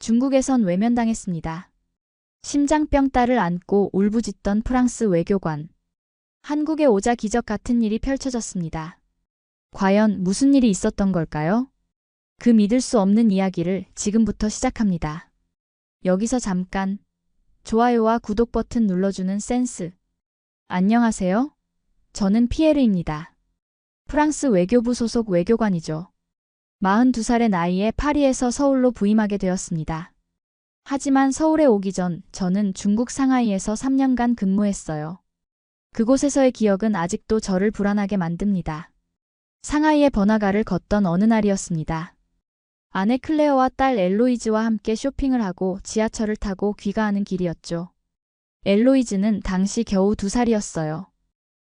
중국에선 외면당했습니다. 심장병 딸을 안고 울부짖던 프랑스 외교관. 한국에 오자 기적 같은 일이 펼쳐졌습니다. 과연 무슨 일이 있었던 걸까요? 그 믿을 수 없는 이야기를 지금부터 시작합니다. 여기서 잠깐 좋아요와 구독 버튼 눌러주는 센스. 안녕하세요. 저는 피에르입니다. 프랑스 외교부 소속 외교관이죠. 42살의 나이에 파리에서 서울로 부임하게 되었습니다. 하지만 서울에 오기 전 저는 중국 상하이에서 3년간 근무했어요. 그곳에서의 기억은 아직도 저를 불안하게 만듭니다. 상하이의 번화가를 걷던 어느 날이었습니다. 아내 클레어와 딸 엘로이즈와 함께 쇼핑을 하고 지하철을 타고 귀가하는 길이었죠. 엘로이즈는 당시 겨우 2살이었어요.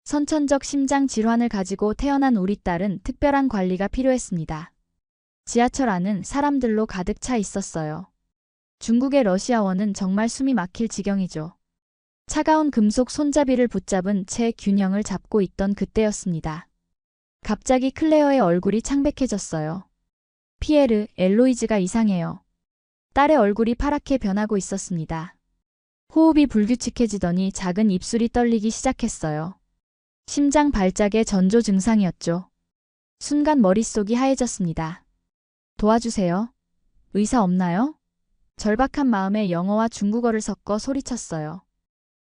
선천적 심장 질환을 가지고 태어난 우리 딸은 특별한 관리가 필요했습니다. 지하철 안은 사람들로 가득 차 있었어요. 중국의 러시아어는 정말 숨이 막힐 지경이죠. 차가운 금속 손잡이를 붙잡은 채 균형을 잡고 있던 그때였습니다. 갑자기 클레어의 얼굴이 창백해졌어요. 피에르, 엘로이즈가 이상해요. 딸의 얼굴이 파랗게 변하고 있었습니다. 호흡이 불규칙해지더니 작은 입술이 떨리기 시작했어요. 심장 발작의 전조 증상이었죠. 순간 머릿속이 하얘졌습니다. 도와주세요. 의사 없나요? 절박한 마음에 영어와 중국어를 섞어 소리쳤어요.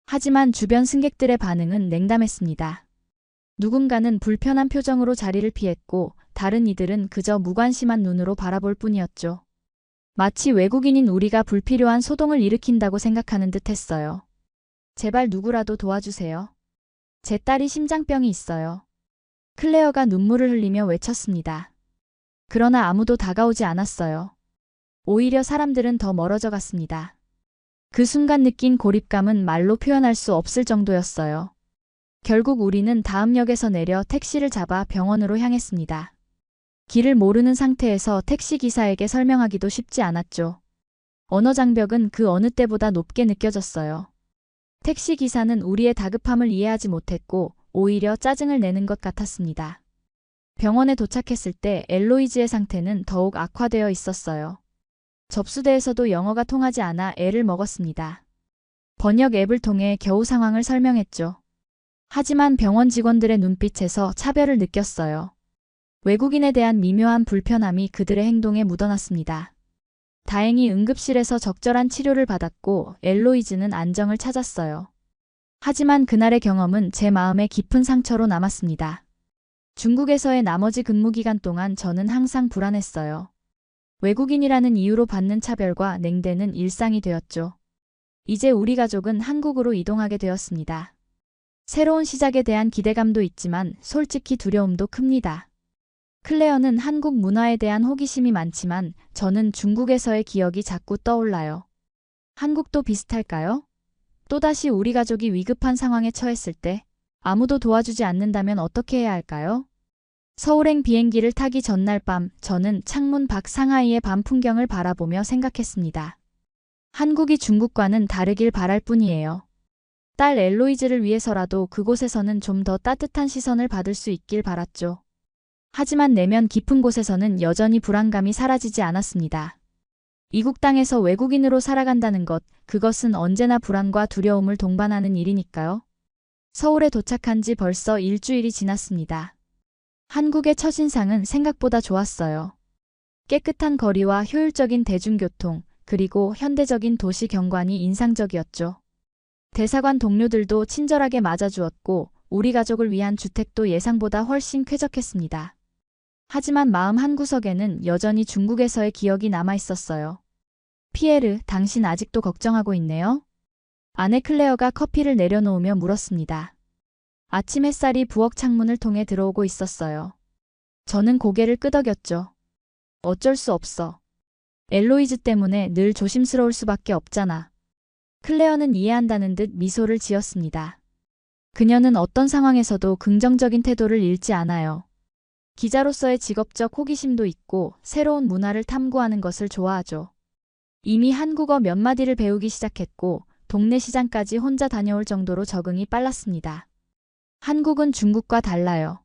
하지만 주변 승객들의 반응은 냉담했습니다. 누군가는 불편한 표정으로 자리를 피했고 다른 이들은 그저 무관심한 눈으로 바라볼 뿐이었죠. 마치 외국인인 우리가 불필요한 소동을 일으킨다고 생각하는 듯 했어요. 제발 누구라도 도와주세요. 제 딸이 심장병이 있어요. 클레어가 눈물을 흘리며 외쳤습니다. 그러나 아무도 다가오지 않았어요. 오히려 사람들은 더 멀어져 갔습니다. 그 순간 느낀 고립감은 말로 표현할 수 없을 정도였어요. 결국 우리는 다음 역에서 내려 택시를 잡아 병원으로 향했습니다. 길을 모르는 상태에서 택시기사에게 설명하기도 쉽지 않았죠. 언어 장벽은 그 어느 때보다 높게 느껴졌어요. 택시기사는 우리의 다급함을 이해하지 못했고 오히려 짜증을 내는 것 같았습니다. 병원에 도착했을 때 엘로이즈의 상태는 더욱 악화되어 있었어요. 접수대에서도 영어가 통하지 않아 애를 먹었습니다. 번역 앱을 통해 겨우 상황을 설명했죠. 하지만 병원 직원들의 눈빛에서 차별을 느꼈어요. 외국인에 대한 미묘한 불편함이 그들의 행동에 묻어났습니다. 다행히 응급실에서 적절한 치료를 받았고 엘로이즈는 안정을 찾았어요. 하지만 그날의 경험은 제 마음에 깊은 상처로 남았습니다. 중국에서의 나머지 근무 기간 동안 저는 항상 불안했어요. 외국인이라는 이유로 받는 차별과 냉대는 일상이 되었죠. 이제 우리 가족은 한국으로 이동하게 되었습니다. 새로운 시작에 대한 기대감도 있지만 솔직히 두려움도 큽니다. 클레어는 한국 문화에 대한 호기심이 많지만 저는 중국에서의 기억이 자꾸 떠올라요. 한국도 비슷할까요? 또다시 우리 가족이 위급한 상황에 처했을 때 아무도 도와주지 않는다면 어떻게 해야 할까요? 서울행 비행기를 타기 전날 밤 저는 창문 밖 상하이의 밤 풍경을 바라보며 생각했습니다. 한국이 중국과는 다르길 바랄 뿐이에요. 딸 엘로이즈를 위해서라도 그곳에서는 좀 더 따뜻한 시선을 받을 수 있길 바랐죠. 하지만 내면 깊은 곳에서는 여전히 불안감이 사라지지 않았습니다. 이국 땅에서 외국인으로 살아간다는 것, 그것은 언제나 불안과 두려움을 동반하는 일이니까요. 서울에 도착한 지 벌써 일주일이 지났습니다. 한국의 첫인상은 생각보다 좋았어요. 깨끗한 거리와 효율적인 대중교통, 그리고 현대적인 도시 경관이 인상적이었죠. 대사관 동료들도 친절하게 맞아주었고 우리 가족을 위한 주택도 예상보다 훨씬 쾌적했습니다. 하지만 마음 한구석에는 여전히 중국에서의 기억이 남아있었어요. 피에르, 당신 아직도 걱정하고 있네요? 아내 클레어가 커피를 내려놓으며 물었습니다. 아침 햇살이 부엌 창문을 통해 들어오고 있었어요. 저는 고개를 끄덕였죠. 어쩔 수 없어. 엘로이즈 때문에 늘 조심스러울 수밖에 없잖아. 클레어는 이해한다는 듯 미소를 지었습니다. 그녀는 어떤 상황에서도 긍정적인 태도를 잃지 않아요. 기자로서의 직업적 호기심도 있고 새로운 문화를 탐구하는 것을 좋아하죠. 이미 한국어 몇 마디를 배우기 시작했고 동네 시장까지 혼자 다녀올 정도로 적응이 빨랐습니다. 한국은 중국과 달라요.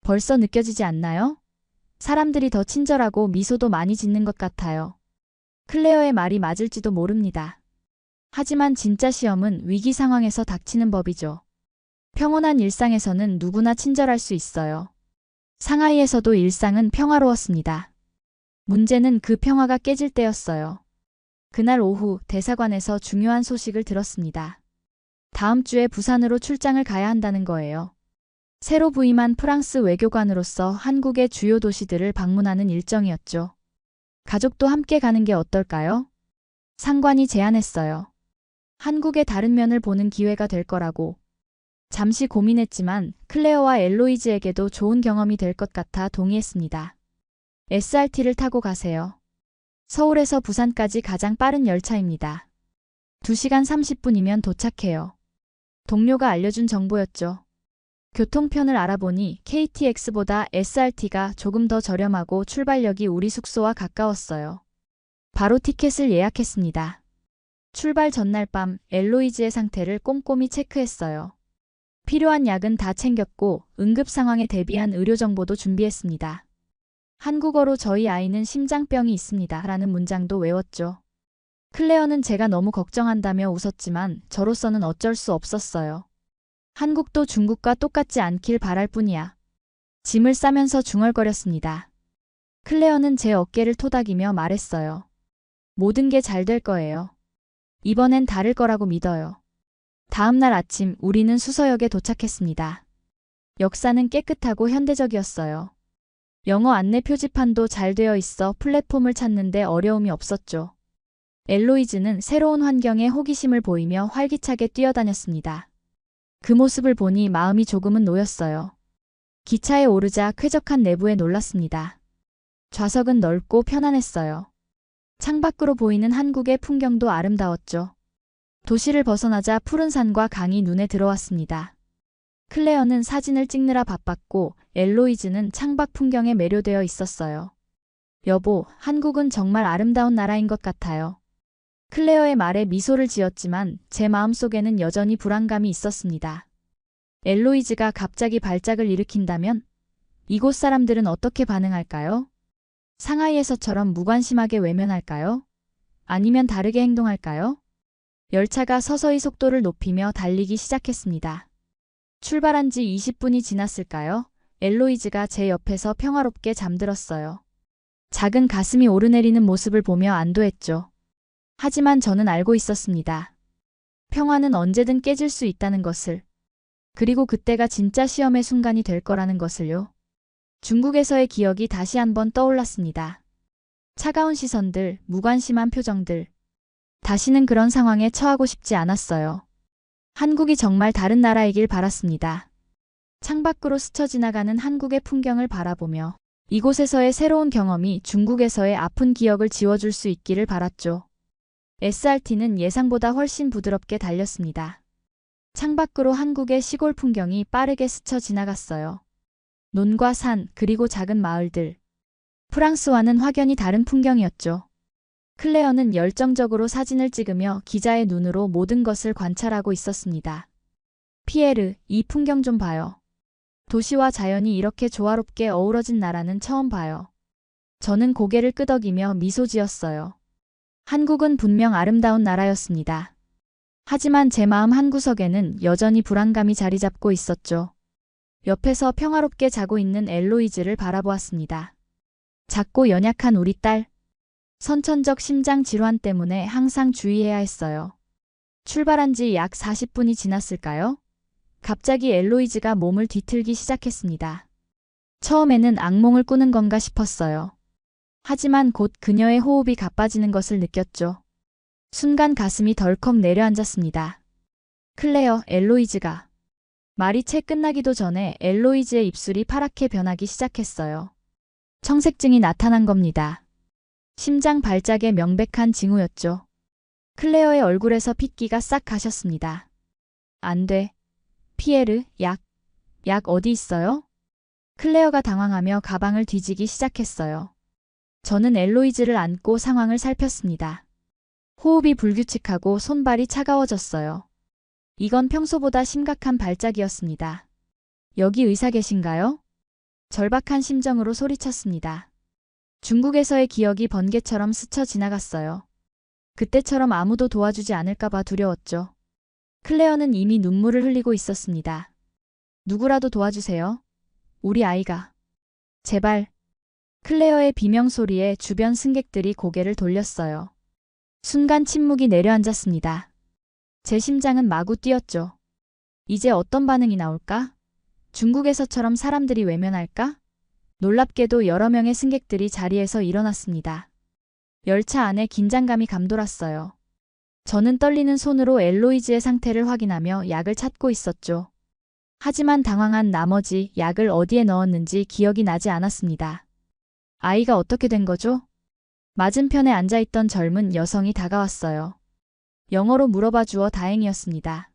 벌써 느껴지지 않나요? 사람들이 더 친절하고 미소도 많이 짓는 것 같아요. 클레어의 말이 맞을지도 모릅니다. 하지만 진짜 시험은 위기 상황에서 닥치는 법이죠. 평온한 일상에서는 누구나 친절할 수 있어요. 상하이에서도 일상은 평화로웠습니다. 문제는 그 평화가 깨질 때였어요. 그날 오후 대사관에서 중요한 소식을 들었습니다. 다음 주에 부산으로 출장을 가야 한다는 거예요. 새로 부임한 프랑스 외교관으로서 한국의 주요 도시들을 방문하는 일정이었죠. 가족도 함께 가는 게 어떨까요? 상관이 제안했어요. 한국의 다른 면을 보는 기회가 될 거라고. 잠시 고민했지만 클레어와 엘로이즈에게도 좋은 경험이 될 것 같아 동의했습니다. SRT를 타고 가세요. 서울에서 부산까지 가장 빠른 열차입니다. 2시간 30분이면 도착해요. 동료가 알려준 정보였죠. 교통편을 알아보니 KTX보다 SRT가 조금 더 저렴하고 출발역이 우리 숙소와 가까웠어요. 바로 티켓을 예약했습니다. 출발 전날 밤 엘로이즈의 상태를 꼼꼼히 체크했어요. 필요한 약은 다 챙겼고 응급 상황에 대비한 의료 정보도 준비했습니다. 한국어로 저희 아이는 심장병이 있습니다. 라는 문장도 외웠죠. 클레어는 제가 너무 걱정한다며 웃었지만 저로서는 어쩔 수 없었어요. 한국도 중국과 똑같지 않길 바랄 뿐이야. 짐을 싸면서 중얼거렸습니다. 클레어는 제 어깨를 토닥이며 말했어요. 모든 게 잘 될 거예요. 이번엔 다를 거라고 믿어요. 다음 날 아침 우리는 수서역에 도착했습니다. 역사는 깨끗하고 현대적이었어요. 영어 안내 표지판도 잘 되어 있어 플랫폼을 찾는데 어려움이 없었죠. 엘로이즈는 새로운 환경에 호기심을 보이며 활기차게 뛰어다녔습니다. 그 모습을 보니 마음이 조금은 놓였어요. 기차에 오르자 쾌적한 내부에 놀랐습니다. 좌석은 넓고 편안했어요. 창밖으로 보이는 한국의 풍경도 아름다웠죠. 도시를 벗어나자 푸른 산과 강이 눈에 들어왔습니다. 클레어는 사진을 찍느라 바빴고 엘로이즈는 창밖 풍경에 매료되어 있었어요. 여보, 한국은 정말 아름다운 나라인 것 같아요. 클레어의 말에 미소를 지었지만 제 마음속에는 여전히 불안감이 있었습니다. 엘로이즈가 갑자기 발작을 일으킨다면 이곳 사람들은 어떻게 반응할까요? 상하이에서처럼 무관심하게 외면할까요? 아니면 다르게 행동할까요? 열차가 서서히 속도를 높이며 달리기 시작했습니다. 출발한 지 20분이 지났을까요? 엘로이즈가 제 옆에서 평화롭게 잠들었어요. 작은 가슴이 오르내리는 모습을 보며 안도했죠. 하지만 저는 알고 있었습니다. 평화는 언제든 깨질 수 있다는 것을. 그리고 그때가 진짜 시험의 순간이 될 거라는 것을요. 중국에서의 기억이 다시 한번 떠올랐습니다. 차가운 시선들, 무관심한 표정들. 다시는 그런 상황에 처하고 싶지 않았어요. 한국이 정말 다른 나라이길 바랐습니다. 창밖으로 스쳐 지나가는 한국의 풍경을 바라보며 이곳에서의 새로운 경험이 중국에서의 아픈 기억을 지워줄 수 있기를 바랐죠. SRT는 예상보다 훨씬 부드럽게 달렸습니다. 창밖으로 한국의 시골 풍경이 빠르게 스쳐 지나갔어요. 논과 산, 그리고 작은 마을들. 프랑스와는 확연히 다른 풍경이었죠. 클레어는 열정적으로 사진을 찍으며 기자의 눈으로 모든 것을 관찰하고 있었습니다. 피에르, 이 풍경 좀 봐요. 도시와 자연이 이렇게 조화롭게 어우러진 나라는 처음 봐요. 저는 고개를 끄덕이며 미소 지었어요. 한국은 분명 아름다운 나라였습니다. 하지만 제 마음 한구석에는 여전히 불안감이 자리 잡고 있었죠. 옆에서 평화롭게 자고 있는 엘로이즈를 바라보았습니다. 작고 연약한 우리 딸. 선천적 심장 질환 때문에 항상 주의해야 했어요. 출발한 지 약 40분이 지났을까요? 갑자기 엘로이즈가 몸을 뒤틀기 시작했습니다. 처음에는 악몽을 꾸는 건가 싶었어요. 하지만 곧 그녀의 호흡이 가빠지는 것을 느꼈죠. 순간 가슴이 덜컥 내려앉았습니다. 클레어, 엘로이즈가. 말이 채 끝나기도 전에 엘로이즈의 입술이 파랗게 변하기 시작했어요. 청색증이 나타난 겁니다. 심장 발작의 명백한 징후였죠. 클레어의 얼굴에서 핏기가 싹 가셨습니다. 안 돼. 피에르, 약 어디 있어요? 클레어가 당황하며 가방을 뒤지기 시작했어요. 저는 엘로이즈를 안고 상황을 살폈습니다. 호흡이 불규칙하고 손발이 차가워졌어요. 이건 평소보다 심각한 발작이었습니다. 여기 의사 계신가요? 절박한 심정으로 소리쳤습니다. 중국에서의 기억이 번개처럼 스쳐 지나갔어요. 그때처럼 아무도 도와주지 않을까봐 두려웠죠. 클레어는 이미 눈물을 흘리고 있었습니다. 누구라도 도와주세요. 우리 아이가. 제발. 클레어의 비명소리에 주변 승객들이 고개를 돌렸어요. 순간 침묵이 내려앉았습니다. 제 심장은 마구 뛰었죠. 이제 어떤 반응이 나올까? 중국에서처럼 사람들이 외면할까? 놀랍게도 여러 명의 승객들이 자리에서 일어났습니다. 열차 안에 긴장감이 감돌았어요. 저는 떨리는 손으로 엘로이즈의 상태를 확인하며 약을 찾고 있었죠. 하지만 당황한 나머지 약을 어디에 넣었는지 기억이 나지 않았습니다. 아이가 어떻게 된 거죠? 맞은편에 앉아있던 젊은 여성이 다가왔어요. 영어로 물어봐 주어 다행이었습니다.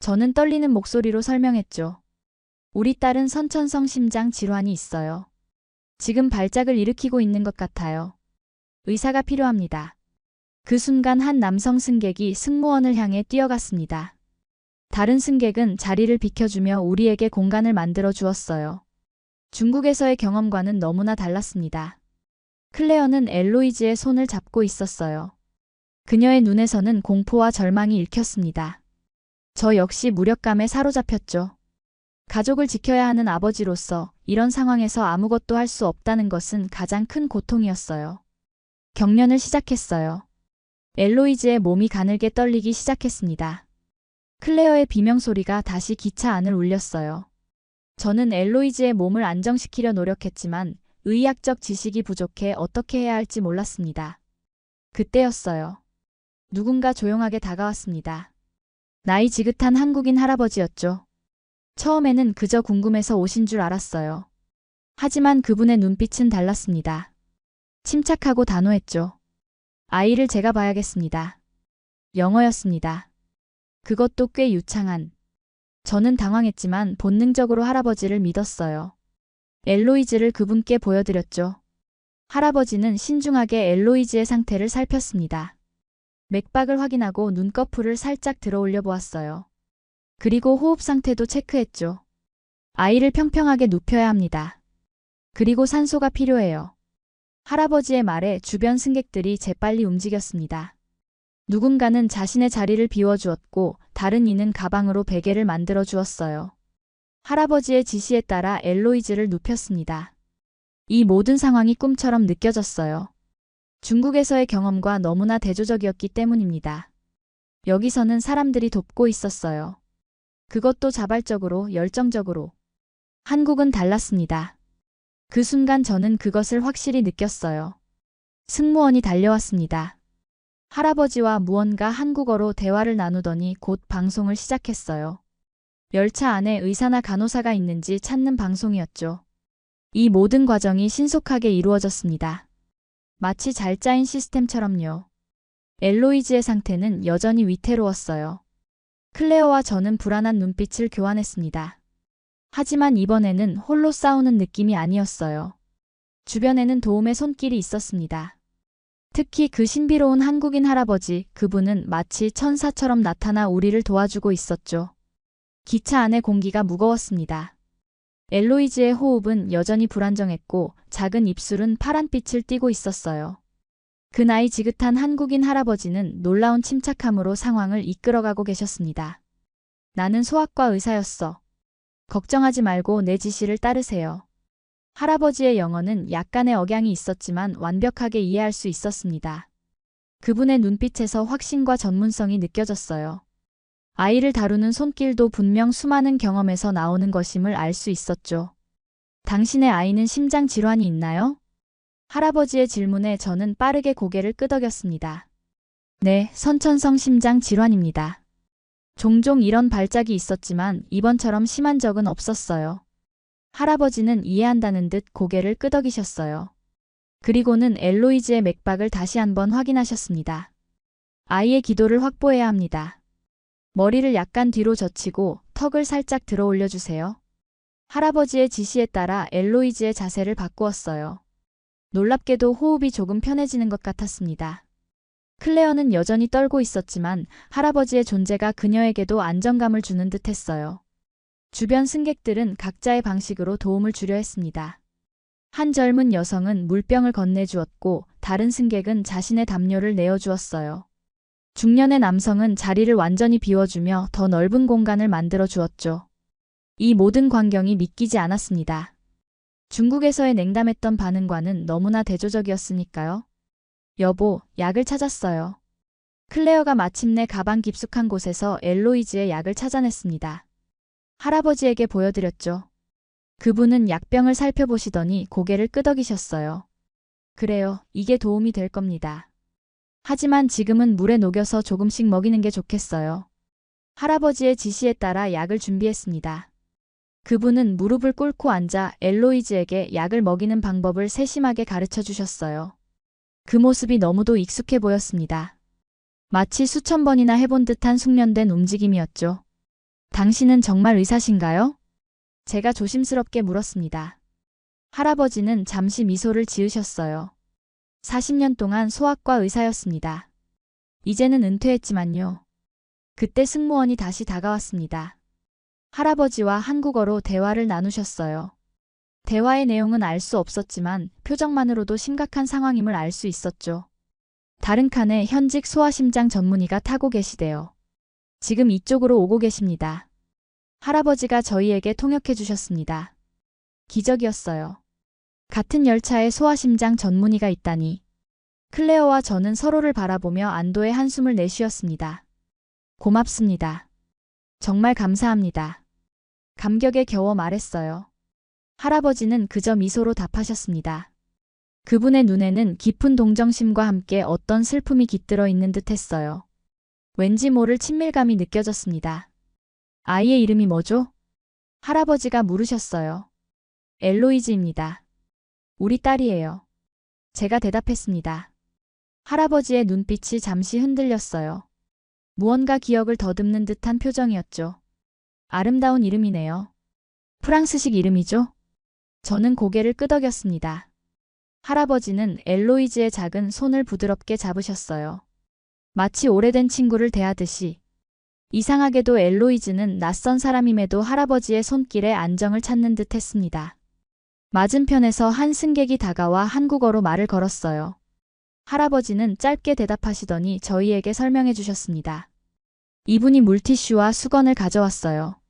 저는 떨리는 목소리로 설명했죠. 우리 딸은 선천성 심장 질환이 있어요. 지금 발작을 일으키고 있는 것 같아요. 의사가 필요합니다. 그 순간 한 남성 승객이 승무원을 향해 뛰어갔습니다. 다른 승객은 자리를 비켜주며 우리에게 공간을 만들어 주었어요. 중국에서의 경험과는 너무나 달랐습니다. 클레어는 엘로이즈의 손을 잡고 있었어요. 그녀의 눈에서는 공포와 절망이 읽혔습니다. 저 역시 무력감에 사로잡혔죠. 가족을 지켜야 하는 아버지로서 이런 상황에서 아무것도 할 수 없다는 것은 가장 큰 고통이었어요. 경련을 시작했어요. 엘로이즈의 몸이 가늘게 떨리기 시작했습니다. 클레어의 비명소리가 다시 기차 안을 울렸어요. 저는 엘로이즈의 몸을 안정시키려 노력했지만 의학적 지식이 부족해 어떻게 해야 할지 몰랐습니다. 그때였어요. 누군가 조용하게 다가왔습니다. 나이 지긋한 한국인 할아버지였죠. 처음에는 그저 궁금해서 오신 줄 알았어요. 하지만 그분의 눈빛은 달랐습니다. 침착하고 단호했죠. 아이를 제가 봐야겠습니다. 영어였습니다. 그것도 꽤 유창한. 저는 당황했지만 본능적으로 할아버지를 믿었어요. 엘로이즈를 그분께 보여드렸죠. 할아버지는 신중하게 엘로이즈의 상태를 살폈습니다. 맥박을 확인하고 눈꺼풀을 살짝 들어 올려 보았어요. 그리고 호흡 상태도 체크했죠. 아이를 평평하게 눕혀야 합니다. 그리고 산소가 필요해요. 할아버지의 말에 주변 승객들이 재빨리 움직였습니다. 누군가는 자신의 자리를 비워주었고 다른 이는 가방으로 베개를 만들어 주었어요. 할아버지의 지시에 따라 엘로이즈를 눕혔습니다. 이 모든 상황이 꿈처럼 느껴졌어요. 중국에서의 경험과 너무나 대조적이었기 때문입니다. 여기서는 사람들이 돕고 있었어요. 그것도 자발적으로, 열정적으로. 한국은 달랐습니다. 그 순간 저는 그것을 확실히 느꼈어요. 승무원이 달려왔습니다. 할아버지와 무언가 한국어로 대화를 나누더니 곧 방송을 시작했어요. 열차 안에 의사나 간호사가 있는지 찾는 방송이었죠. 이 모든 과정이 신속하게 이루어졌습니다. 마치 잘 짜인 시스템처럼요. 엘로이즈의 상태는 여전히 위태로웠어요. 클레어와 저는 불안한 눈빛을 교환했습니다. 하지만 이번에는 홀로 싸우는 느낌이 아니었어요. 주변에는 도움의 손길이 있었습니다. 특히 그 신비로운 한국인 할아버지, 그분은 마치 천사처럼 나타나 우리를 도와주고 있었죠. 기차 안의 공기가 무거웠습니다. 엘로이즈의 호흡은 여전히 불안정했고 작은 입술은 파란빛을 띠고 있었어요. 그 나이 지긋한 한국인 할아버지는 놀라운 침착함으로 상황을 이끌어가고 계셨습니다. 나는 소아과 의사였어. 걱정하지 말고 내 지시를 따르세요. 할아버지의 영어는 약간의 억양이 있었지만 완벽하게 이해할 수 있었습니다. 그분의 눈빛에서 확신과 전문성이 느껴졌어요. 아이를 다루는 손길도 분명 수많은 경험에서 나오는 것임을 알 수 있었죠. 당신의 아이는 심장 질환이 있나요? 할아버지의 질문에 저는 빠르게 고개를 끄덕였습니다. 네, 선천성 심장 질환입니다. 종종 이런 발작이 있었지만 이번처럼 심한 적은 없었어요. 할아버지는 이해한다는 듯 고개를 끄덕이셨어요. 그리고는 엘로이즈의 맥박을 다시 한번 확인하셨습니다. 아이의 기도를 확보해야 합니다. 머리를 약간 뒤로 젖히고 턱을 살짝 들어 올려주세요. 할아버지의 지시에 따라 엘로이즈의 자세를 바꾸었어요. 놀랍게도 호흡이 조금 편해지는 것 같았습니다. 클레어는 여전히 떨고 있었지만 할아버지의 존재가 그녀에게도 안정감을 주는 듯했어요. 주변 승객들은 각자의 방식으로 도움을 주려 했습니다. 한 젊은 여성은 물병을 건네주었고 다른 승객은 자신의 담요를 내어주었어요. 중년의 남성은 자리를 완전히 비워주며 더 넓은 공간을 만들어 주었죠. 이 모든 광경이 믿기지 않았습니다. 중국에서의 냉담했던 반응과는 너무나 대조적이었으니까요. 여보, 약을 찾았어요. 클레어가 마침내 가방 깊숙한 곳에서 엘로이즈의 약을 찾아냈습니다. 할아버지에게 보여드렸죠. 그분은 약병을 살펴보시더니 고개를 끄덕이셨어요. 그래요, 이게 도움이 될 겁니다. 하지만 지금은 물에 녹여서 조금씩 먹이는 게 좋겠어요. 할아버지의 지시에 따라 약을 준비했습니다. 그분은 무릎을 꿇고 앉아 엘로이즈에게 약을 먹이는 방법을 세심하게 가르쳐 주셨어요. 그 모습이 너무도 익숙해 보였습니다. 마치 수천 번이나 해본 듯한 숙련된 움직임이었죠. 당신은 정말 의사신가요? 제가 조심스럽게 물었습니다. 할아버지는 잠시 미소를 지으셨어요. 40년 동안 소아과 의사였습니다. 이제는 은퇴했지만요. 그때 승무원이 다시 다가왔습니다. 할아버지와 한국어로 대화를 나누셨어요. 대화의 내용은 알 수 없었지만 표정만으로도 심각한 상황임을 알 수 있었죠. 다른 칸에 현직 소아심장 전문의가 타고 계시대요. 지금 이쪽으로 오고 계십니다. 할아버지가 저희에게 통역해 주셨습니다. 기적이었어요. 같은 열차에 소아심장 전문의가 있다니. 클레어와 저는 서로를 바라보며 안도의 한숨을 내쉬었습니다. 고맙습니다. 정말 감사합니다. 감격에 겨워 말했어요. 할아버지는 그저 미소로 답하셨습니다. 그분의 눈에는 깊은 동정심과 함께 어떤 슬픔이 깃들어 있는 듯 했어요. 왠지 모를 친밀감이 느껴졌습니다. 아이의 이름이 뭐죠? 할아버지가 물으셨어요. 엘로이즈입니다. 우리 딸이에요. 제가 대답했습니다. 할아버지의 눈빛이 잠시 흔들렸어요. 무언가 기억을 더듬는 듯한 표정이었죠. 아름다운 이름이네요. 프랑스식 이름이죠? 저는 고개를 끄덕였습니다. 할아버지는 엘로이즈의 작은 손을 부드럽게 잡으셨어요. 마치 오래된 친구를 대하듯이. 이상하게도 엘로이즈는 낯선 사람임에도 할아버지의 손길에 안정을 찾는 듯 했습니다. 맞은편에서 한 승객이 다가와 한국어로 말을 걸었어요. 할아버지는 짧게 대답하시더니 저희에게 설명해 주셨습니다. 이분이 물티슈와 수건을 가져왔어요.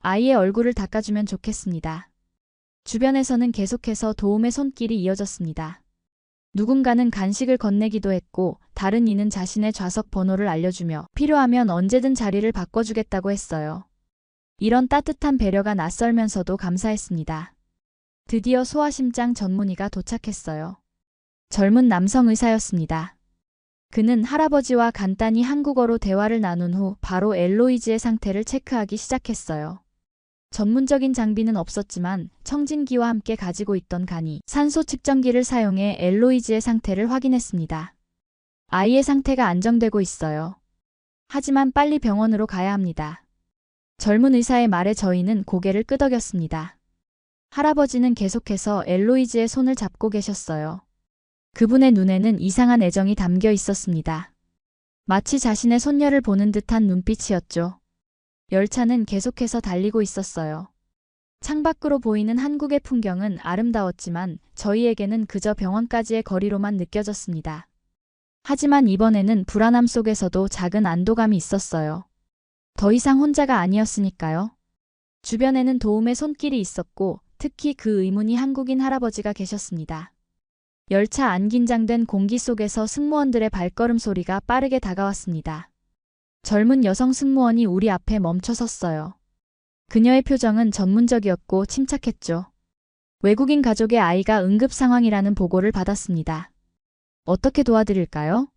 아이의 얼굴을 닦아주면 좋겠습니다. 주변에서는 계속해서 도움의 손길이 이어졌습니다. 누군가는 간식을 건네기도 했고 다른 이는 자신의 좌석 번호를 알려주며 필요하면 언제든 자리를 바꿔주겠다고 했어요. 이런 따뜻한 배려가 낯설면서도 감사했습니다. 드디어 소아심장 전문의가 도착했어요. 젊은 남성 의사였습니다. 그는 할아버지와 간단히 한국어로 대화를 나눈 후 바로 엘로이즈의 상태를 체크하기 시작했어요. 전문적인 장비는 없었지만 청진기와 함께 가지고 있던 간이 산소 측정기를 사용해 엘로이즈의 상태를 확인했습니다. 아이의 상태가 안정되고 있어요. 하지만 빨리 병원으로 가야 합니다. 젊은 의사의 말에 저희는 고개를 끄덕였습니다. 할아버지는 계속해서 엘로이즈의 손을 잡고 계셨어요. 그분의 눈에는 이상한 애정이 담겨 있었습니다. 마치 자신의 손녀를 보는 듯한 눈빛이었죠. 열차는 계속해서 달리고 있었어요. 창밖으로 보이는 한국의 풍경은 아름다웠지만 저희에게는 그저 병원까지의 거리로만 느껴졌습니다. 하지만 이번에는 불안함 속에서도 작은 안도감이 있었어요. 더 이상 혼자가 아니었으니까요. 주변에는 도움의 손길이 있었고 특히 그 의문이 한국인 할아버지가 계셨습니다. 열차 안 긴장된 공기 속에서 승무원들의 발걸음 소리가 빠르게 다가왔습니다. 젊은 여성 승무원이 우리 앞에 멈춰 섰어요. 그녀의 표정은 전문적이었고 침착했죠. 외국인 가족의 아이가 응급 상황이라는 보고를 받았습니다. 어떻게 도와드릴까요?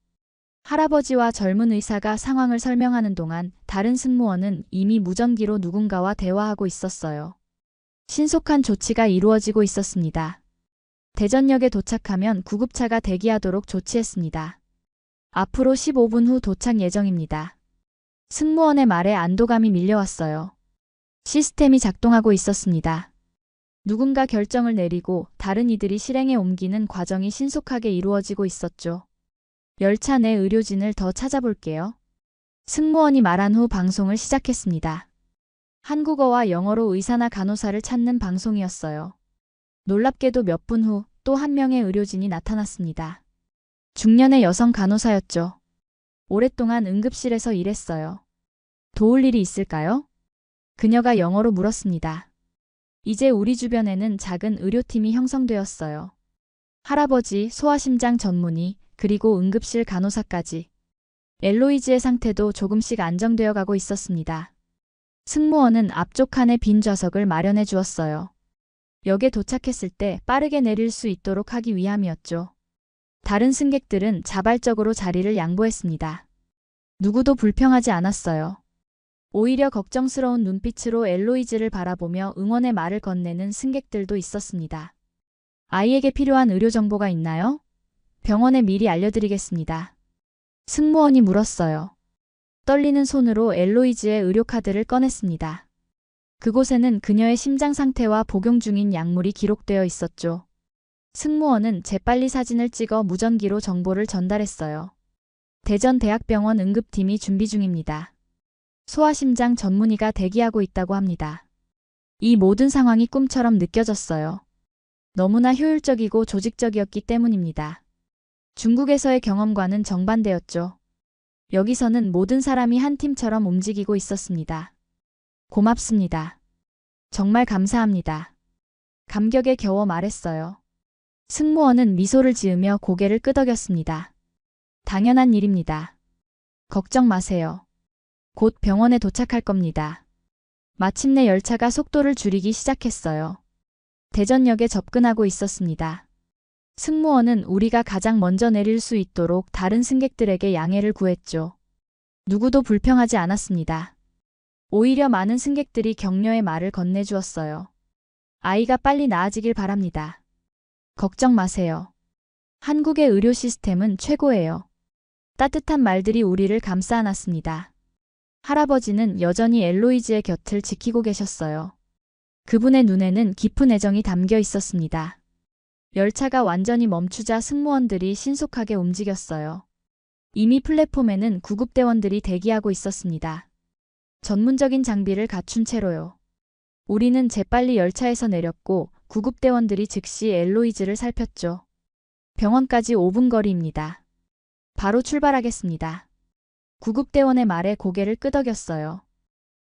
할아버지와 젊은 의사가 상황을 설명하는 동안 다른 승무원은 이미 무전기로 누군가와 대화하고 있었어요. 신속한 조치가 이루어지고 있었습니다. 대전역에 도착하면 구급차가 대기하도록 조치했습니다. 앞으로 15분 후 도착 예정입니다. 승무원의 말에 안도감이 밀려왔어요. 시스템이 작동하고 있었습니다. 누군가 결정을 내리고 다른 이들이 실행에 옮기는 과정이 신속하게 이루어지고 있었죠. 열차 내 의료진을 더 찾아볼게요. 승무원이 말한 후 방송을 시작했습니다. 한국어와 영어로 의사나 간호사를 찾는 방송이었어요. 놀랍게도 몇 분 후 또 한 명의 의료진이 나타났습니다. 중년의 여성 간호사였죠. 오랫동안 응급실에서 일했어요. 도울 일이 있을까요? 그녀가 영어로 물었습니다. 이제 우리 주변에는 작은 의료팀이 형성되었어요. 할아버지, 소아심장 전문의, 그리고 응급실 간호사까지. 엘로이즈의 상태도 조금씩 안정되어 가고 있었습니다. 승무원은 앞쪽 칸에 빈 좌석을 마련해 주었어요. 역에 도착했을 때 빠르게 내릴 수 있도록 하기 위함이었죠. 다른 승객들은 자발적으로 자리를 양보했습니다. 누구도 불평하지 않았어요. 오히려 걱정스러운 눈빛으로 엘로이즈를 바라보며 응원의 말을 건네는 승객들도 있었습니다. 아이에게 필요한 의료 정보가 있나요? 병원에 미리 알려드리겠습니다. 승무원이 물었어요. 떨리는 손으로 엘로이즈의 의료카드를 꺼냈습니다. 그곳에는 그녀의 심장 상태와 복용 중인 약물이 기록되어 있었죠. 승무원은 재빨리 사진을 찍어 무전기로 정보를 전달했어요. 대전대학병원 응급팀이 준비 중입니다. 소아심장 전문의가 대기하고 있다고 합니다. 이 모든 상황이 꿈처럼 느껴졌어요. 너무나 효율적이고 조직적이었기 때문입니다. 중국에서의 경험과는 정반대였죠. 여기서는 모든 사람이 한 팀처럼 움직이고 있었습니다. 고맙습니다. 정말 감사합니다. 감격에 겨워 말했어요. 승무원은 미소를 지으며 고개를 끄덕였습니다. 당연한 일입니다. 걱정 마세요. 곧 병원에 도착할 겁니다. 마침내 열차가 속도를 줄이기 시작했어요. 대전역에 접근하고 있었습니다. 승무원은 우리가 가장 먼저 내릴 수 있도록 다른 승객들에게 양해를 구했죠. 누구도 불평하지 않았습니다. 오히려 많은 승객들이 격려의 말을 건네주었어요. 아이가 빨리 나아지길 바랍니다. 걱정 마세요. 한국의 의료 시스템은 최고예요. 따뜻한 말들이 우리를 감싸 안았습니다. 할아버지는 여전히 엘로이즈의 곁을 지키고 계셨어요. 그분의 눈에는 깊은 애정이 담겨 있었습니다. 열차가 완전히 멈추자 승무원들이 신속하게 움직였어요. 이미 플랫폼에는 구급대원들이 대기하고 있었습니다. 전문적인 장비를 갖춘 채로요. 우리는 재빨리 열차에서 내렸고 구급대원들이 즉시 엘로이즈를 살폈죠. 병원까지 5분 거리입니다. 바로 출발하겠습니다. 구급대원의 말에 고개를 끄덕였어요.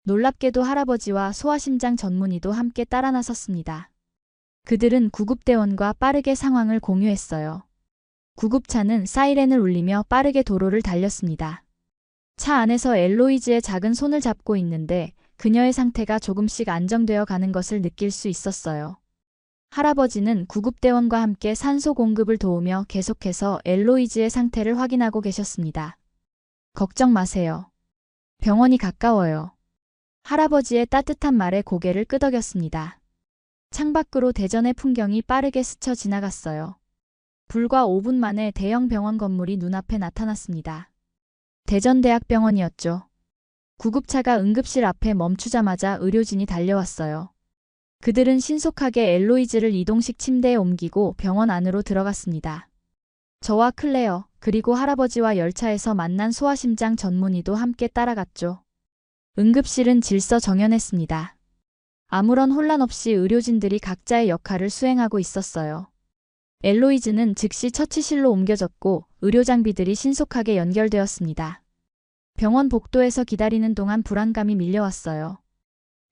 놀랍게도 할아버지와 소아심장 전문의도 함께 따라 나섰습니다. 그들은 구급대원과 빠르게 상황을 공유했어요. 구급차는 사이렌을 울리며 빠르게 도로를 달렸습니다. 차 안에서 엘로이즈의 작은 손을 잡고 있는데 그녀의 상태가 조금씩 안정되어 가는 것을 느낄 수 있었어요. 할아버지는 구급대원과 함께 산소 공급을 도우며 계속해서 엘로이즈의 상태를 확인하고 계셨습니다. 걱정 마세요. 병원이 가까워요. 할아버지의 따뜻한 말에 고개를 끄덕였습니다. 창밖으로 대전의 풍경이 빠르게 스쳐 지나갔어요. 불과 5분 만에 대형 병원 건물이 눈앞에 나타났습니다. 대전대학병원이었죠. 구급차가 응급실 앞에 멈추자마자 의료진이 달려왔어요. 그들은 신속하게 엘로이즈를 이동식 침대에 옮기고 병원 안으로 들어갔습니다. 저와 클레어, 그리고 할아버지와 열차에서 만난 소아심장 전문의도 함께 따라갔죠. 응급실은 질서정연했습니다. 아무런 혼란 없이 의료진들이 각자의 역할을 수행하고 있었어요. 엘로이즈는 즉시 처치실로 옮겨졌고 의료 장비들이 신속하게 연결되었습니다. 병원 복도에서 기다리는 동안 불안감이 밀려왔어요.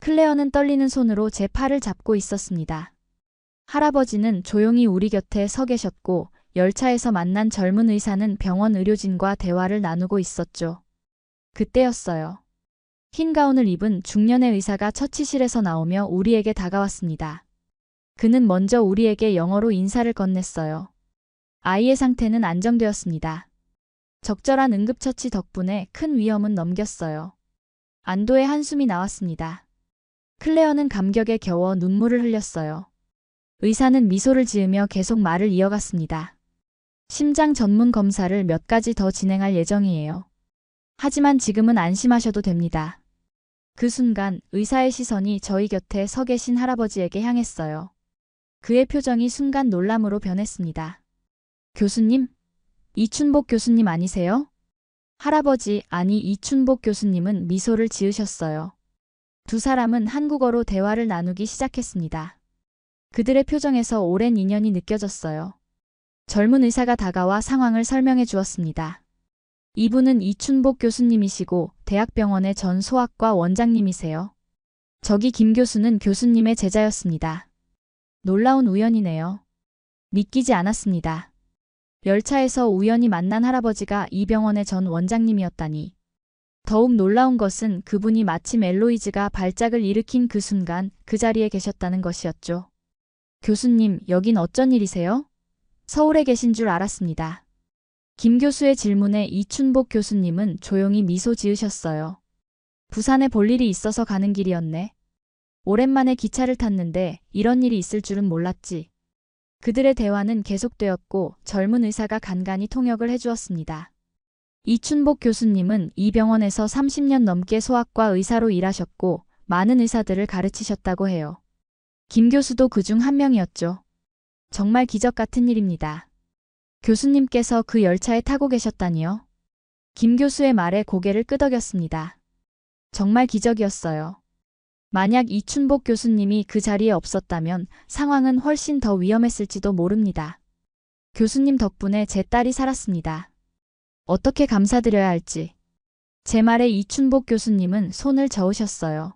클레어는 떨리는 손으로 제 팔을 잡고 있었습니다. 할아버지는 조용히 우리 곁에 서 계셨고 열차에서 만난 젊은 의사는 병원 의료진과 대화를 나누고 있었죠. 그때였어요. 흰 가운을 입은 중년의 의사가 처치실에서 나오며 우리에게 다가왔습니다. 그는 먼저 우리에게 영어로 인사를 건넸어요. 아이의 상태는 안정되었습니다. 적절한 응급처치 덕분에 큰 위험은 넘겼어요. 안도의 한숨이 나왔습니다. 클레어는 감격에 겨워 눈물을 흘렸어요. 의사는 미소를 지으며 계속 말을 이어갔습니다. 심장 전문 검사를 몇 가지 더 진행할 예정이에요. 하지만 지금은 안심하셔도 됩니다. 그 순간 의사의 시선이 저희 곁에 서 계신 할아버지에게 향했어요. 그의 표정이 순간 놀람으로 변했습니다. 교수님? 이춘복 교수님 아니세요? 할아버지, 아니 이춘복 교수님은 미소를 지으셨어요. 두 사람은 한국어로 대화를 나누기 시작했습니다. 그들의 표정에서 오랜 인연이 느껴졌어요. 젊은 의사가 다가와 상황을 설명해 주었습니다. 이분은 이춘복 교수님이시고 대학병원의 전 소아과 원장님이세요. 저기 김 교수는 교수님의 제자였습니다. 놀라운 우연이네요. 믿기지 않았습니다. 열차에서 우연히 만난 할아버지가 이 병원의 전 원장님이었다니. 더욱 놀라운 것은 그분이 마침 엘로이즈가 발작을 일으킨 그 순간 그 자리에 계셨다는 것이었죠. 교수님, 여긴 어쩐 일이세요? 서울에 계신 줄 알았습니다. 김 교수의 질문에 이춘복 교수님은 조용히 미소 지으셨어요. 부산에 볼 일이 있어서 가는 길이었네. 오랜만에 기차를 탔는데 이런 일이 있을 줄은 몰랐지. 그들의 대화는 계속되었고 젊은 의사가 간간히 통역을 해주었습니다. 이춘복 교수님은 이 병원에서 30년 넘게 소아과 의사로 일하셨고 많은 의사들을 가르치셨다고 해요. 김 교수도 그중 한 명이었죠. 정말 기적 같은 일입니다. 교수님께서 그 열차에 타고 계셨다니요? 김 교수의 말에 고개를 끄덕였습니다. 정말 기적이었어요. 만약 이춘복 교수님이 그 자리에 없었다면 상황은 훨씬 더 위험했을지도 모릅니다. 교수님 덕분에 제 딸이 살았습니다. 어떻게 감사드려야 할지. 제 말에 이춘복 교수님은 손을 저으셨어요.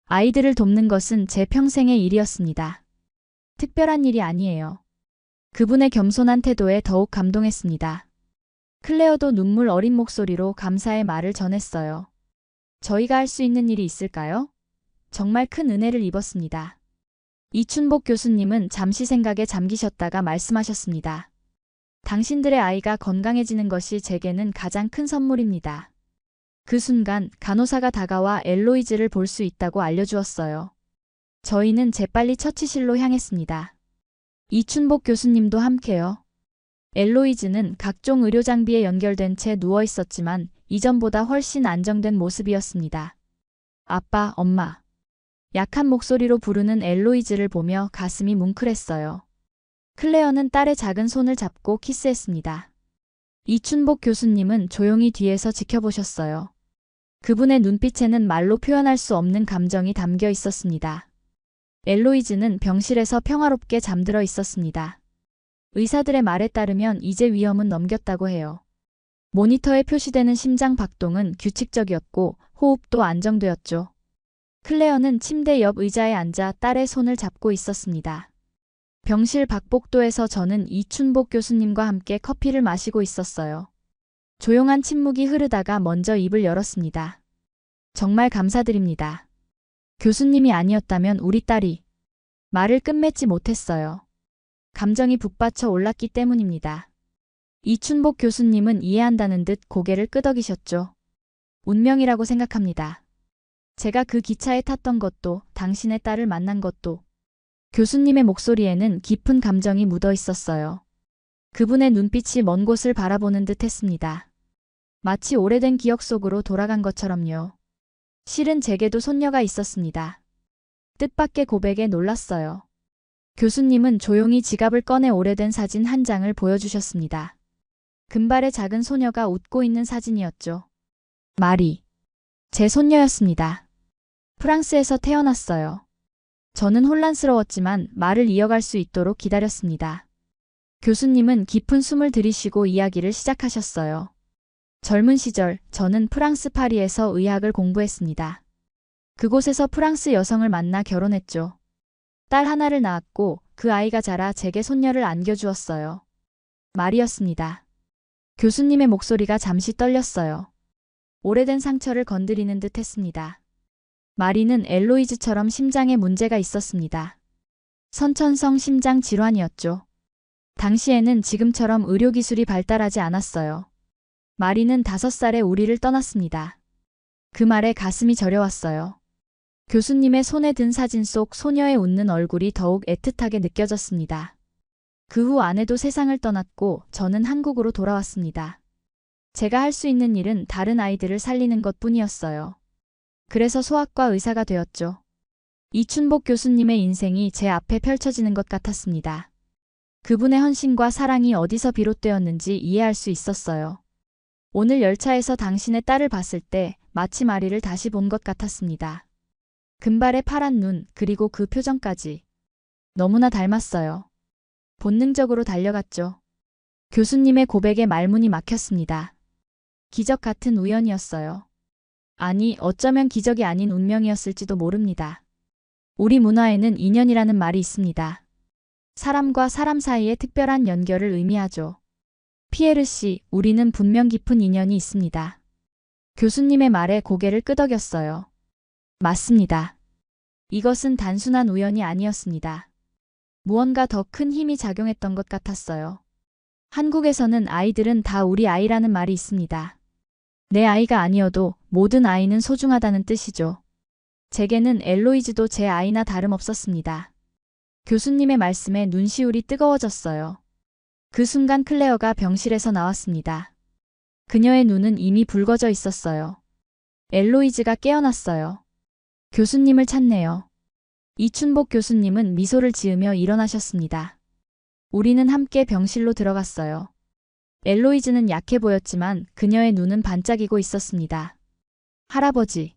아이들을 돕는 것은 제 평생의 일이었습니다. 특별한 일이 아니에요. 그분의 겸손한 태도에 더욱 감동했습니다. 클레어도 눈물 어린 목소리로 감사의 말을 전했어요. 저희가 할 수 있는 일이 있을까요? 정말 큰 은혜를 입었습니다. 이춘복 교수님은 잠시 생각에 잠기셨다가 말씀하셨습니다. 당신들의 아이가 건강해지는 것이 제게는 가장 큰 선물입니다. 그 순간 간호사가 다가와 엘로이즈를 볼 수 있다고 알려주었어요. 저희는 재빨리 처치실로 향했습니다. 이춘복 교수님도 함께요. 엘로이즈는 각종 의료 장비에 연결된 채 누워 있었지만 이전보다 훨씬 안정된 모습이었습니다. 아빠, 엄마. 약한 목소리로 부르는 엘로이즈를 보며 가슴이 뭉클했어요. 클레어는 딸의 작은 손을 잡고 키스했습니다. 이춘복 교수님은 조용히 뒤에서 지켜보셨어요. 그분의 눈빛에는 말로 표현할 수 없는 감정이 담겨 있었습니다. 엘로이즈는 병실에서 평화롭게 잠들어 있었습니다. 의사들의 말에 따르면 이제 위험은 넘겼다고 해요. 모니터에 표시되는 심장 박동은 규칙적이었고 호흡도 안정되었죠. 클레어는 침대 옆 의자에 앉아 딸의 손을 잡고 있었습니다. 병실 박복도에서 저는 이춘복 교수님과 함께 커피를 마시고 있었어요. 조용한 침묵이 흐르다가 먼저 입을 열었습니다. 정말 감사드립니다. 교수님이 아니었다면 우리 딸이. 말을 끝맺지 못했어요. 감정이 북받쳐 올랐기 때문입니다. 이춘복 교수님은 이해한다는 듯 고개를 끄덕이셨죠. 운명이라고 생각합니다. 제가 그 기차에 탔던 것도, 당신의 딸을 만난 것도. 교수님의 목소리에는 깊은 감정이 묻어 있었어요. 그분의 눈빛이 먼 곳을 바라보는 듯 했습니다. 마치 오래된 기억 속으로 돌아간 것처럼요. 실은 제게도 손녀가 있었습니다. 뜻밖의 고백에 놀랐어요. 교수님은 조용히 지갑을 꺼내 오래된 사진 한 장을 보여주셨습니다. 금발의 작은 소녀가 웃고 있는 사진이었죠. 마리. 제 손녀였습니다. 프랑스에서 태어났어요. 저는 혼란스러웠지만 말을 이어갈 수 있도록 기다렸습니다. 교수님은 깊은 숨을 들이쉬고 이야기를 시작하셨어요. 젊은 시절 저는 프랑스 파리에서 의학을 공부했습니다. 그곳에서 프랑스 여성을 만나 결혼했죠. 딸 하나를 낳았고 그 아이가 자라 제게 손녀를 안겨주었어요. 말이었습니다. 교수님의 목소리가 잠시 떨렸어요. 오래된 상처를 건드리는 듯 했습니다. 마리는 엘로이즈처럼 심장에 문제가 있었습니다. 선천성 심장 질환이었죠. 당시에는 지금처럼 의료기술이 발달하지 않았어요. 마리는 5살에 우리를 떠났습니다. 그 말에 가슴이 저려왔어요. 교수님의 손에 든 사진 속 소녀의 웃는 얼굴이 더욱 애틋하게 느껴졌습니다. 그 후 아내도 세상을 떠났고 저는 한국으로 돌아왔습니다. 제가 할 수 있는 일은 다른 아이들을 살리는 것뿐이었어요. 그래서 소아과 의사가 되었죠. 이춘복 교수님의 인생이 제 앞에 펼쳐지는 것 같았습니다. 그분의 헌신과 사랑이 어디서 비롯되었는지 이해할 수 있었어요. 오늘 열차에서 당신의 딸을 봤을 때 마치 마리를 다시 본 것 같았습니다. 금발의 파란 눈, 그리고 그 표정까지. 너무나 닮았어요. 본능적으로 달려갔죠. 교수님의 고백에 말문이 막혔습니다. 기적 같은 우연이었어요. 아니, 어쩌면 기적이 아닌 운명이었을지도 모릅니다. 우리 문화에는 인연이라는 말이 있습니다. 사람과 사람 사이의 특별한 연결을 의미하죠. 피에르 씨, 우리는 분명 깊은 인연이 있습니다. 교수님의 말에 고개를 끄덕였어요. 맞습니다. 이것은 단순한 우연이 아니었습니다. 무언가 더 큰 힘이 작용했던 것 같았어요. 한국에서는 아이들은 다 우리 아이라는 말이 있습니다. 내 아이가 아니어도 모든 아이는 소중하다는 뜻이죠. 제게는 엘로이즈도 제 아이나 다름없었습니다. 교수님의 말씀에 눈시울이 뜨거워졌어요. 그 순간 클레어가 병실에서 나왔습니다. 그녀의 눈은 이미 붉어져 있었어요. 엘로이즈가 깨어났어요. 교수님을 찾네요. 이춘복 교수님은 미소를 지으며 일어나셨습니다. 우리는 함께 병실로 들어갔어요. 엘로이즈는 약해 보였지만 그녀의 눈은 반짝이고 있었습니다. 할아버지.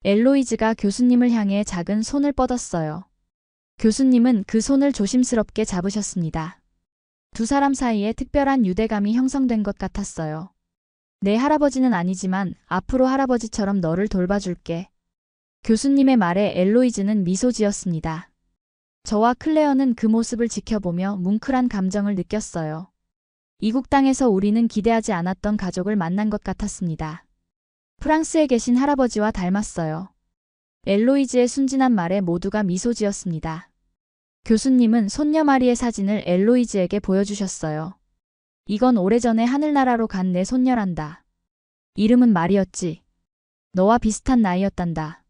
엘로이즈가 교수님을 향해 작은 손을 뻗었어요. 교수님은 그 손을 조심스럽게 잡으셨습니다. 두 사람 사이에 특별한 유대감이 형성된 것 같았어요. 내 할아버지는 아니지만 앞으로 할아버지처럼 너를 돌봐줄게. 교수님의 말에 엘로이즈는 미소 지었습니다. 저와 클레어는 그 모습을 지켜보며 뭉클한 감정을 느꼈어요. 이국 땅에서 우리는 기대하지 않았던 가족을 만난 것 같았습니다. 프랑스에 계신 할아버지와 닮았어요. 엘로이즈의 순진한 말에 모두가 미소 지었습니다. 교수님은 손녀 마리의 사진을 엘로이즈에게 보여주셨어요. 이건 오래전에 하늘나라로 간 내 손녀란다. 이름은 마리였지. 너와 비슷한 나이였단다.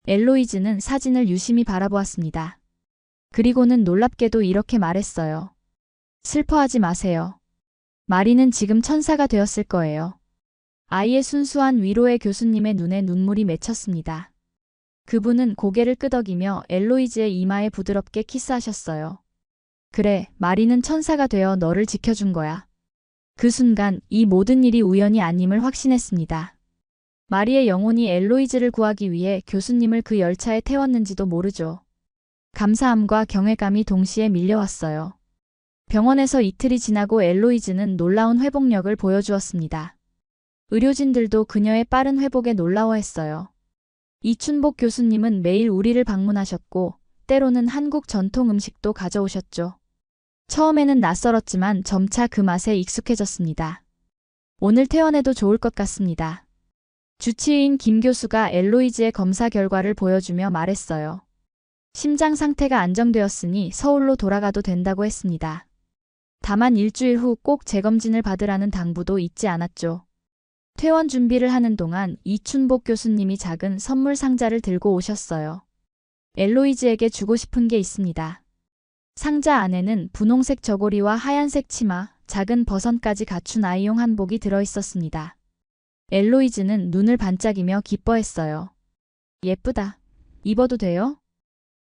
엘로이즈는 사진을 유심히 바라보았습니다. 그리고는 놀랍게도 이렇게 말했어요. 슬퍼하지 마세요. 마리는 지금 천사가 되었을 거예요. 아이의 순수한 위로에 교수님의 눈에 눈물이 맺혔습니다. 그분은 고개를 끄덕이며 엘로이즈의 이마에 부드럽게 키스하셨어요. 그래, 마리는 천사가 되어 너를 지켜준 거야. 그 순간 이 모든 일이 우연이 아님을 확신했습니다. 마리의 영혼이 엘로이즈를 구하기 위해 교수님을 그 열차에 태웠는지도 모르죠. 감사함과 경외감이 동시에 밀려왔어요. 병원에서 이틀이 지나고 엘로이즈는 놀라운 회복력을 보여주었습니다. 의료진들도 그녀의 빠른 회복에 놀라워했어요. 이춘복 교수님은 매일 우리를 방문하셨고 때로는 한국 전통 음식도 가져오셨죠. 처음에는 낯설었지만 점차 그 맛에 익숙해졌습니다. 오늘 퇴원해도 좋을 것 같습니다. 주치의인 김 교수가 엘로이즈의 검사 결과를 보여주며 말했어요. 심장 상태가 안정되었으니 서울로 돌아가도 된다고 했습니다. 다만 일주일 후 꼭 재검진을 받으라는 당부도 잊지 않았죠. 퇴원 준비를 하는 동안 이춘복 교수님이 작은 선물 상자를 들고 오셨어요. 엘로이즈에게 주고 싶은 게 있습니다. 상자 안에는 분홍색 저고리와 하얀색 치마, 작은 버선까지 갖춘 아이용 한복이 들어있었습니다. 엘로이즈는 눈을 반짝이며 기뻐했어요. 예쁘다. 입어도 돼요?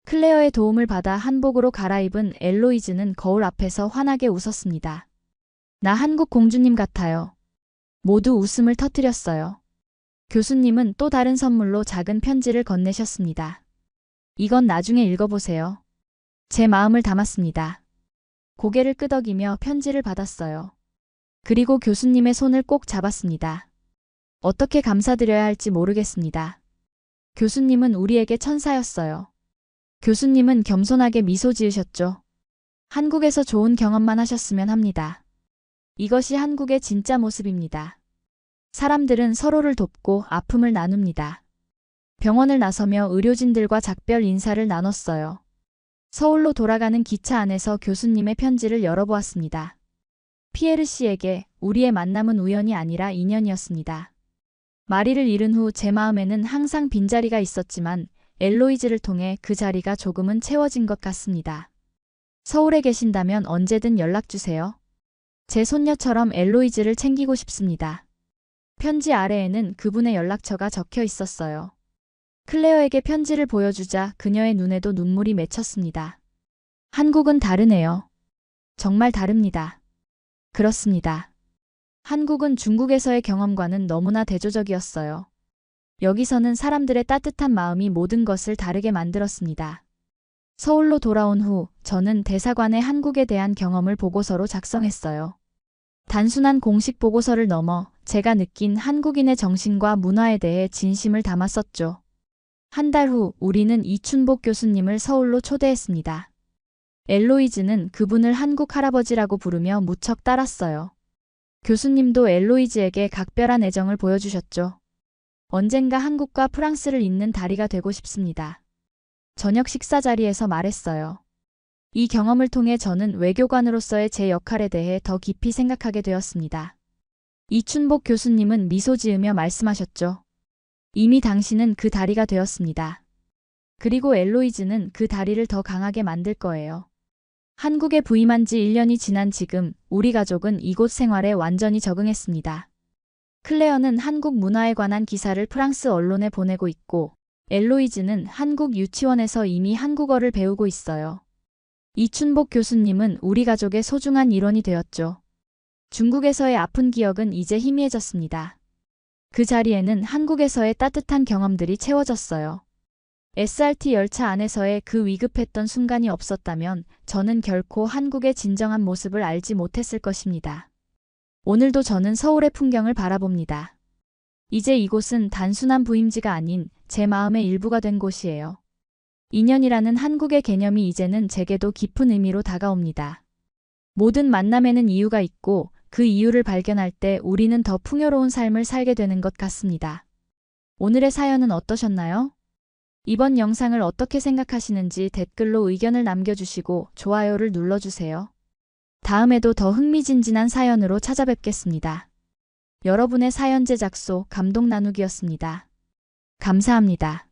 클레어의 도움을 받아 한복으로 갈아입은 엘로이즈는 거울 앞에서 환하게 웃었습니다. 나 한국 공주님 같아요. 모두 웃음을 터뜨렸어요. 교수님은 또 다른 선물로 작은 편지를 건네셨습니다. 이건 나중에 읽어보세요. 제 마음을 담았습니다. 고개를 끄덕이며 편지를 받았어요. 그리고 교수님의 손을 꼭 잡았습니다. 어떻게 감사드려야 할지 모르겠습니다. 교수님은 우리에게 천사였어요. 교수님은 겸손하게 미소 지으셨죠. 한국에서 좋은 경험만 하셨으면 합니다. 이것이 한국의 진짜 모습입니다. 사람들은 서로를 돕고 아픔을 나눕니다. 병원을 나서며 의료진들과 작별 인사를 나눴어요. 서울로 돌아가는 기차 안에서 교수님의 편지를 열어보았습니다. 피에르 씨에게 우리의 만남은 우연이 아니라 인연이었습니다. 마리를 잃은 후 제 마음에는 항상 빈자리가 있었지만 엘로이즈를 통해 그 자리가 조금은 채워진 것 같습니다. 서울에 계신다면 언제든 연락주세요. 제 손녀처럼 엘로이즈를 챙기고 싶습니다. 편지 아래에는 그분의 연락처가 적혀 있었어요. 클레어에게 편지를 보여주자 그녀의 눈에도 눈물이 맺혔습니다. 한국은 다르네요. 정말 다릅니다. 그렇습니다. 한국은 중국에서의 경험과는 너무나 대조적이었어요. 여기서는 사람들의 따뜻한 마음이 모든 것을 다르게 만들었습니다. 서울로 돌아온 후 저는 대사관에 한국에 대한 경험을 보고서로 작성했어요. 단순한 공식 보고서를 넘어 제가 느낀 한국인의 정신과 문화에 대해 진심을 담았었죠. 한 달 후 우리는 이춘복 교수님을 서울로 초대했습니다. 엘로이즈는 그분을 한국 할아버지라고 부르며 무척 따랐어요. 교수님도 엘로이즈에게 각별한 애정을 보여주셨죠. 언젠가 한국과 프랑스를 잇는 다리가 되고 싶습니다. 저녁 식사 자리에서 말했어요. 이 경험을 통해 저는 외교관으로서의 제 역할에 대해 더 깊이 생각하게 되었습니다. 이춘복 교수님은 미소 지으며 말씀하셨죠. 이미 당신은 그 다리가 되었습니다. 그리고 엘로이즈는 그 다리를 더 강하게 만들 거예요. 한국에 부임한 지 1년이 지난 지금 우리 가족은 이곳 생활에 완전히 적응했습니다. 클레어는 한국 문화에 관한 기사를 프랑스 언론에 보내고 있고 엘로이즈는 한국 유치원에서 이미 한국어를 배우고 있어요. 이춘복 교수님은 우리 가족의 소중한 일원이 되었죠. 중국에서의 아픈 기억은 이제 희미해졌습니다. 그 자리에는 한국에서의 따뜻한 경험들이 채워졌어요. SRT 열차 안에서의 그 위급했던 순간이 없었다면 저는 결코 한국의 진정한 모습을 알지 못했을 것입니다. 오늘도 저는 서울의 풍경을 바라봅니다. 이제 이곳은 단순한 부임지가 아닌 제 마음의 일부가 된 곳이에요. 인연이라는 한국의 개념이 이제는 제게도 깊은 의미로 다가옵니다. 모든 만남에는 이유가 있고 그 이유를 발견할 때 우리는 더 풍요로운 삶을 살게 되는 것 같습니다. 오늘의 사연은 어떠셨나요? 이번 영상을 어떻게 생각하시는지 댓글로 의견을 남겨주시고 좋아요를 눌러주세요. 다음에도 더 흥미진진한 사연으로 찾아뵙겠습니다. 여러분의 사연 제작소 감동 나누기였습니다. 감사합니다.